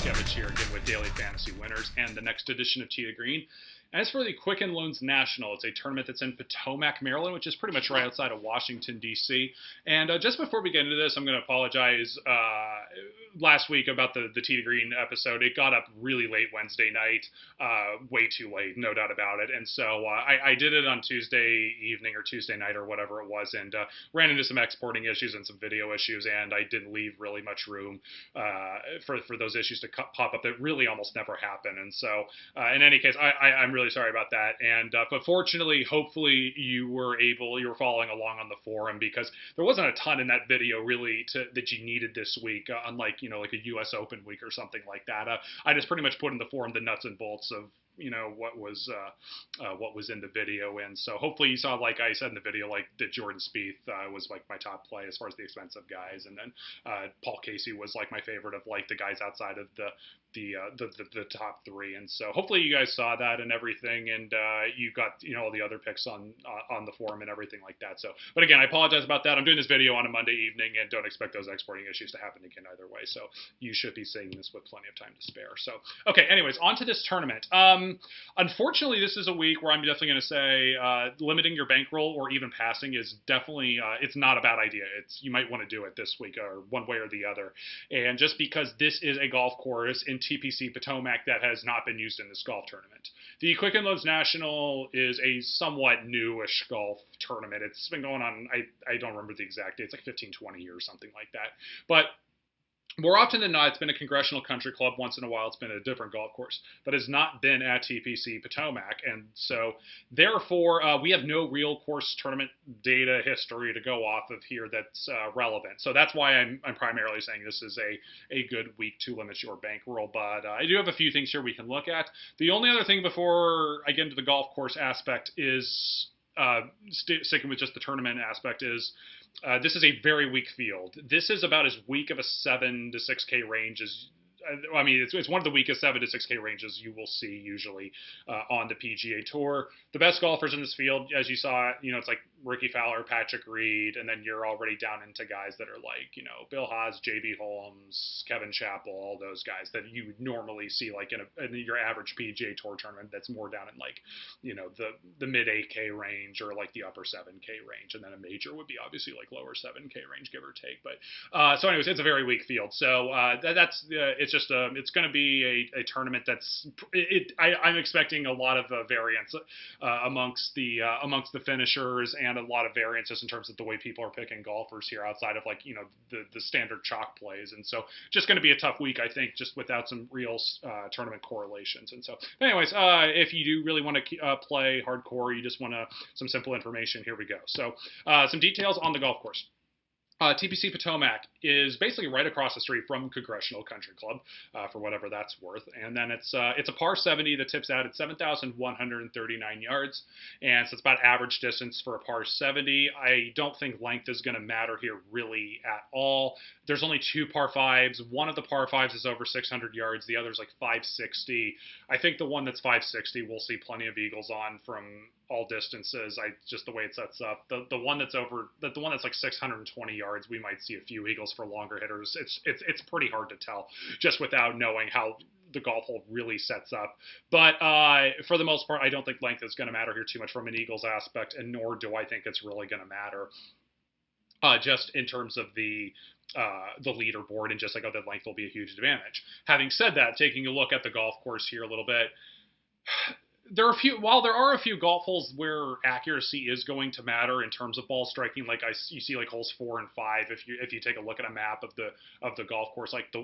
Skevich here again with Daily Fantasy Winners and the next edition of Tee to Green. As for the Quicken Loans National, it's a tournament that's in Potomac, Maryland, which is pretty much right outside of Washington, D.C. And just before we get into this, I'm going to apologize last week about the Tee to Green episode. It got up really late Wednesday night, way too late, no doubt about it. And so I did it on Tuesday evening or Tuesday night or whatever it was, and ran into some exporting issues and some video issues, and I didn't leave really much room for those issues to pop up that really almost never happen. And so in any case, I'm really sorry about that. And but fortunately, hopefully you were following along on the forum, because there wasn't a ton in that video really that you needed this week, unlike like a U.S. Open week or something like that. I just pretty much put in the forum the nuts and bolts of what was in the video. And so hopefully you saw, like I said in the video, like that Jordan Spieth was like my top play as far as the expensive guys, and then Paul Casey was like my favorite of like the guys outside of the top three. And so hopefully you guys saw that and everything, and you got all the other picks on the forum and everything like that. So, but again, I apologize about that. I'm doing this video on a Monday evening and don't expect those exporting issues to happen again either way. So you should be seeing this with plenty of time to spare. So okay, anyways, on to this tournament. Unfortunately, this is a week where I'm definitely going to say limiting your bankroll or even passing is definitely it's not a bad idea. You might want to do it this week or one way or the other. And just because this is a golf course in TPC Potomac that has not been used in this golf tournament. The Quicken Loans National is a somewhat newish golf tournament. It's been going on, I don't remember the exact date. It's like 15, 20 years, something like that. But more often than not, it's been a Congressional Country Club. Once in a while, it's been a different golf course, but has not been at TPC Potomac. And so, therefore, we have no real course tournament data history to go off of here that's relevant. So that's why I'm primarily saying this is a good week to limit your bankroll. But I do have a few things here we can look at. The only other thing before I get into the golf course aspect is sticking with just the tournament aspect is this is a very weak field. This is about as weak of a 7 to 6K range as, I mean, it's one of the weakest 7 to 6K ranges you will see usually on the PGA Tour. The best golfers in this field, as you saw, it's like Ricky Fowler, Patrick Reed, and then you're already down into guys that are like, Bill Haas, J.B. Holmes, Kevin Chappell, all those guys that you would normally see like in your average PGA Tour tournament that's more down in like, the mid 8K range or like the upper 7K range. And then a major would be obviously like lower 7K range, give or take. But so anyways, it's a very weak field. So it's going to be a tournament that's I'm expecting a lot of variance amongst the finishers, and a lot of variances in terms of the way people are picking golfers here outside of like the standard chalk plays. And so just going to be a tough week, I think, just without some real tournament correlations. And so anyways, if you do really want to play hardcore, you just want some simple information, here we go. So some details on the golf course. TPC Potomac is basically right across the street from Congressional Country Club, for whatever that's worth. And then it's a par 70 that tips out at 7,139 yards, and so it's about average distance for a par 70. I don't think length is going to matter here really at all. There's only 2 par 5s. One of the par 5s is over 600 yards. The other's like 560. I think the one that's 560 we'll see plenty of eagles on from all distances. Just the way it sets up. The one that's like 620 yards, we might see a few eagles for longer hitters. It's pretty hard to tell just without knowing how the golf hole really sets up. But for the most part, I don't think length is going to matter here too much from an eagles aspect, and nor do I think it's really going to matter just in terms of the leaderboard and just like, that length will be a huge advantage. Having said that, taking a look at the golf course here a little bit, while there are a few golf holes where accuracy is going to matter in terms of ball striking, like you see like holes 4 and 5. If you take a look at a map of the golf course, like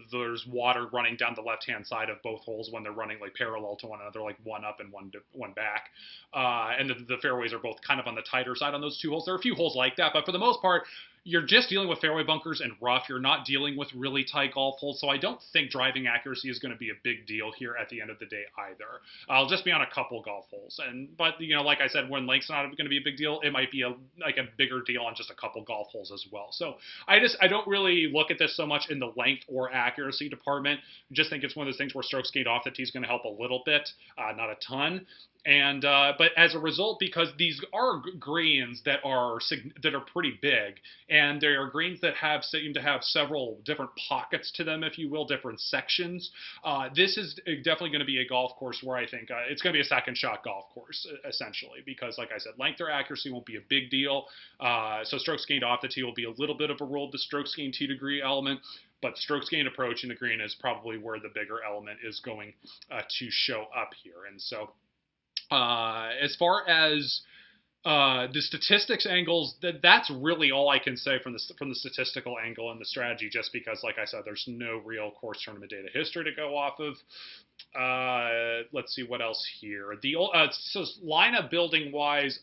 there's water running down the left hand side of both holes when they're running like parallel to one another, like one up and one back, and the fairways are both kind of on the tighter side on those 2 holes. There are a few holes like that, but for the most part, you're just dealing with fairway bunkers and rough. You're not dealing with really tight golf holes, so I don't think driving accuracy is going to be a big deal here at the end of the day either. I'll just be on a couple golf holes, but like I said, when length's not going to be a big deal, it might be a bigger deal on just a couple golf holes as well. So I don't really look at this so much in the length or accuracy department. I just think it's one of those things where strokes gained off the tee is going to help a little bit, not a ton. And but as a result, because these are greens that are pretty big, and they are greens that seem to have several different pockets to them, if you will, different sections. This is definitely going to be a golf course where I think it's going to be a second shot golf course essentially, because like I said, length or accuracy won't be a big deal. So strokes gained off the tee will be a little bit of a role, the strokes gained tee degree element. But strokes gained approaching the green is probably where the bigger element is going to show up here. And so as far as the statistics angles, that's really all I can say from the statistical angle and the strategy, just because, like I said, there's no real course tournament data history to go off of. Let's see what else here. So lineup building wise,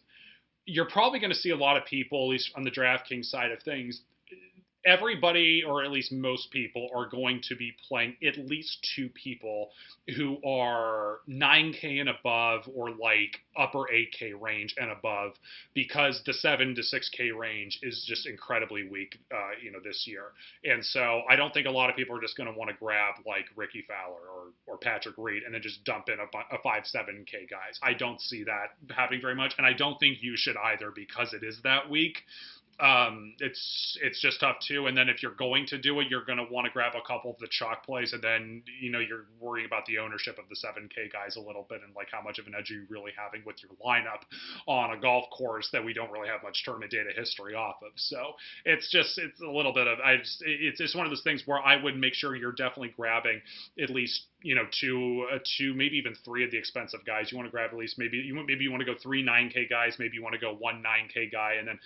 you're probably going to see a lot of people, at least on the DraftKings side of things, everybody, or at least most people, are going to be playing at least two people who are 9K and above, or like upper 8K range and above, because the 7 to 6K range is just incredibly weak, this year. And so I don't think a lot of people are just going to want to grab like Ricky Fowler or Patrick Reed and then just dump in a 5, 7K guys. I don't see that happening very much, and I don't think you should either, because it is that weak. It's just tough too. And then if you're going to do it, you're going to want to grab a couple of the chalk plays, and then you're worrying about the ownership of the 7K guys a little bit, and like how much of an edge are you really having with your lineup on a golf course that we don't really have much tournament data history off of. So it's a little bit of it's just one of those things where I would make sure you're definitely grabbing at least two, maybe even three of the expensive guys. You want to grab at least maybe you want to go 3 9K guys, maybe you want to go 1 9K guy, and then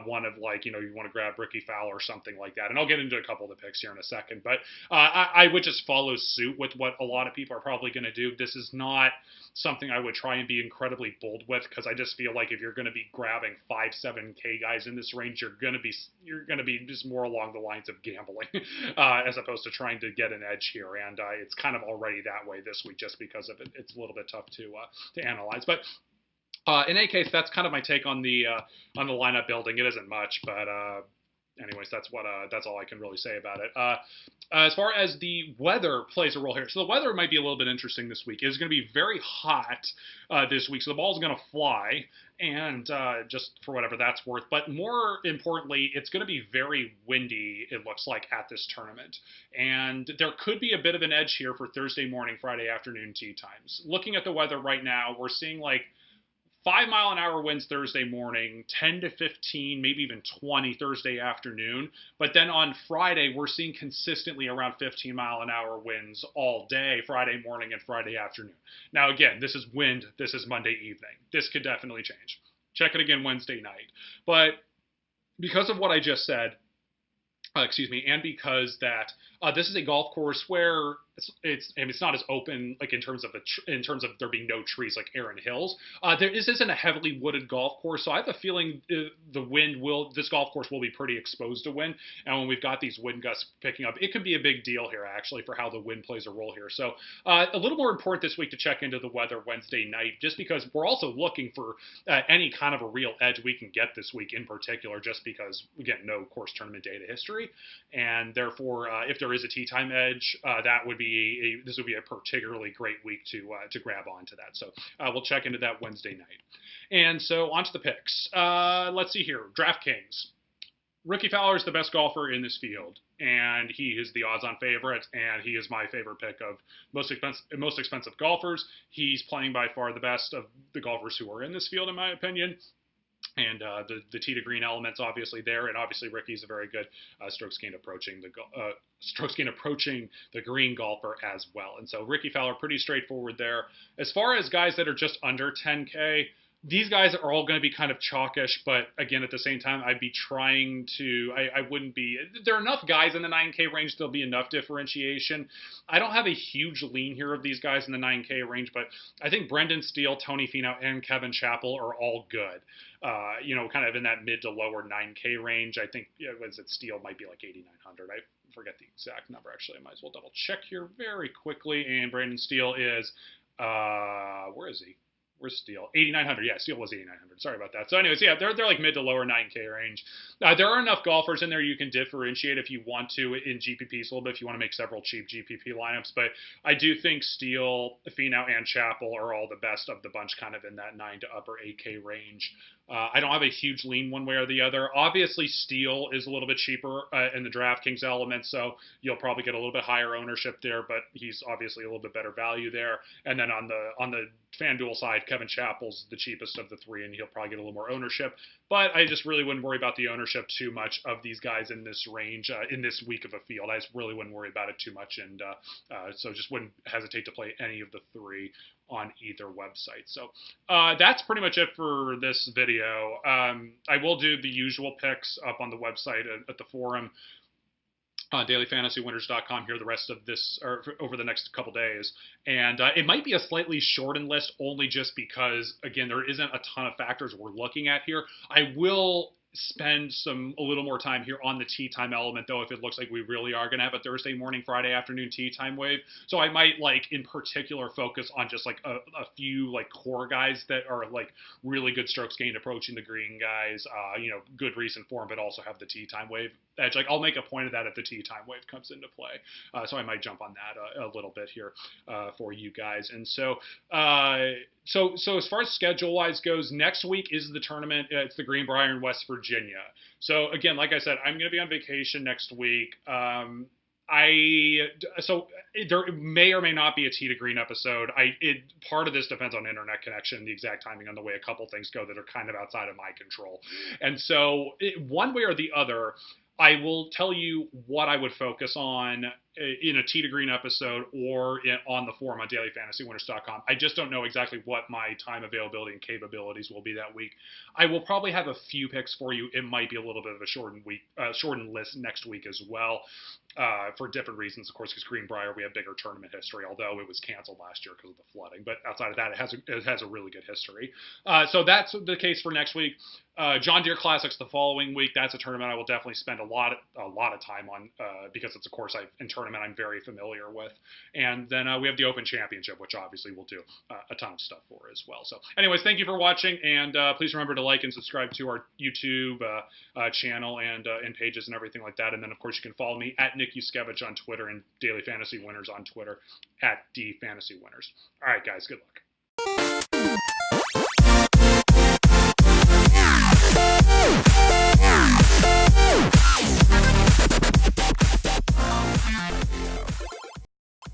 one of you want to grab Ricky Fowler or something like that. And I'll get into a couple of the picks here in a second, but I would just follow suit with what a lot of people are probably going to do. This is not something I would try and be incredibly bold with, because I just feel like if you're going to be grabbing 5, 7K guys in this range, you're going to be just more along the lines of gambling as opposed to trying to get an edge here. And it's kind of already that way this week, just because of it. It's a little bit tough to analyze, but. In any case, that's kind of my take on the lineup building. It isn't much, but anyways, that's all I can really say about it. As far as the weather plays a role here, so the weather might be a little bit interesting this week. It's going to be very hot this week, so the ball's going to fly, and just for whatever that's worth. But more importantly, it's going to be very windy, it looks like, at this tournament. And there could be a bit of an edge here for Thursday morning, Friday afternoon tee times. Looking at the weather right now, we're seeing like 5-mile-an-hour winds Thursday morning, 10 to 15, maybe even 20 Thursday afternoon. But then on Friday, we're seeing consistently around 15-mile-an-hour winds all day, Friday morning and Friday afternoon. Now, again, this is wind. This is Monday evening. This could definitely change. Check it again Wednesday night. But because of what I just said, and because that this is a golf course where it's not as open, like in terms of there being no trees like Erin Hills. This isn't a heavily wooded golf course, so I have a feeling this golf course will be pretty exposed to wind. And when we've got these wind gusts picking up, it could be a big deal here actually for how the wind plays a role here. So a little more important this week to check into the weather Wednesday night, just because we're also looking for any kind of a real edge we can get this week in particular, just because again, no course tournament data history, and therefore if there is a tee time edge, this would be a particularly great week to grab onto that. So we'll check into that Wednesday night. And so onto the picks. Let's see here. DraftKings. Ricky Fowler is the best golfer in this field, and he is the odds-on favorite, and he is my favorite pick of most expensive golfers. He's playing by far the best of the golfers who are in this field, in my opinion. And the tee to green element's obviously there, and obviously Ricky's a very good strokes gained approaching the green golfer as well. And so Ricky Fowler, pretty straightforward there. As far as guys that are just under 10K, these guys are all going to be kind of chalkish, but again, at the same time, I'd be trying to, I wouldn't be, there are enough guys in the 9K range, there'll be enough differentiation. I don't have a huge lean here of these guys in the 9K range, but I think Brendan Steele, Tony Finau, and Kevin Chappell are all good. Kind of in that mid to lower 9K range. I think, Steele might be like 8,900. I forget the exact number, actually. I might as well double check here very quickly. And Brendan Steele is, where is he? Where's Steel? 8,900. Yeah, Steel was 8,900. Sorry about that. So, anyways, yeah, they're like mid to lower 9K range. There are enough golfers in there you can differentiate if you want to in GPPs a little bit, if you want to make several cheap GPP lineups. But I do think Steel, Finau, and Chappell are all the best of the bunch, kind of in that 9 to upper 8K range. I don't have a huge lean one way or the other. Obviously, Steel is a little bit cheaper in the DraftKings element, so you'll probably get a little bit higher ownership there, but he's obviously a little bit better value there. And then on the FanDuel side, Kevin Chappell's the cheapest of the three, and he'll probably get a little more ownership. But I just really wouldn't worry about the ownership too much of these guys in this range, in this week of a field. I just really wouldn't worry about it too much, and so just wouldn't hesitate to play any of the three on either website. So that's pretty much it for this video. I will do the usual picks up on the website at the forum. DailyFantasyWinners.com here the rest of this, or over the next couple days. And it might be a slightly shortened list only just because, again, there isn't a ton of factors we're looking at here. I will spend a little more time here on the tee time element, though, if it looks like we really are going to have a Thursday morning, Friday afternoon tee time wave. So I might, like, in particular focus on just like a few like core guys that are like really good strokes gained approaching the green guys, good recent form, but also have the tee time wave edge. Like, I'll make a point of that if the tee time wave comes into play. So I might jump on that a little bit here for you guys. And so as far as schedule-wise goes, next week is the tournament. It's the Greenbrier in West Virginia. So again, like I said, I'm going to be on vacation next week. So there may or may not be a tee to green episode. Part of this depends on internet connection, the exact timing on the way a couple things go that are kind of outside of my control. And so one way or the other, I will tell you what I would focus on in a tee to green episode or on the forum on DailyFantasyWinners.com. I just don't know exactly what my time availability and capabilities will be that week. I will probably have a few picks for you. It might be a little bit of a shortened list next week as well, for different reasons, of course, because Greenbrier, we have bigger tournament history, although it was canceled last year because of the flooding. But outside of that, it has a really good history. So that's the case for next week. John Deere Classics the following week. That's a tournament I will definitely spend a lot of time on because it's a course tournament I'm very familiar with. And then we have the Open Championship, which obviously we'll do a ton of stuff for as well. So anyways, thank you for watching, and please remember to like and subscribe to our YouTube channel and pages and everything like that. And then, of course, you can follow me at Nick Yuskevich on Twitter and Daily Fantasy Winners on Twitter at DFantasyWinners. All right, guys, good luck.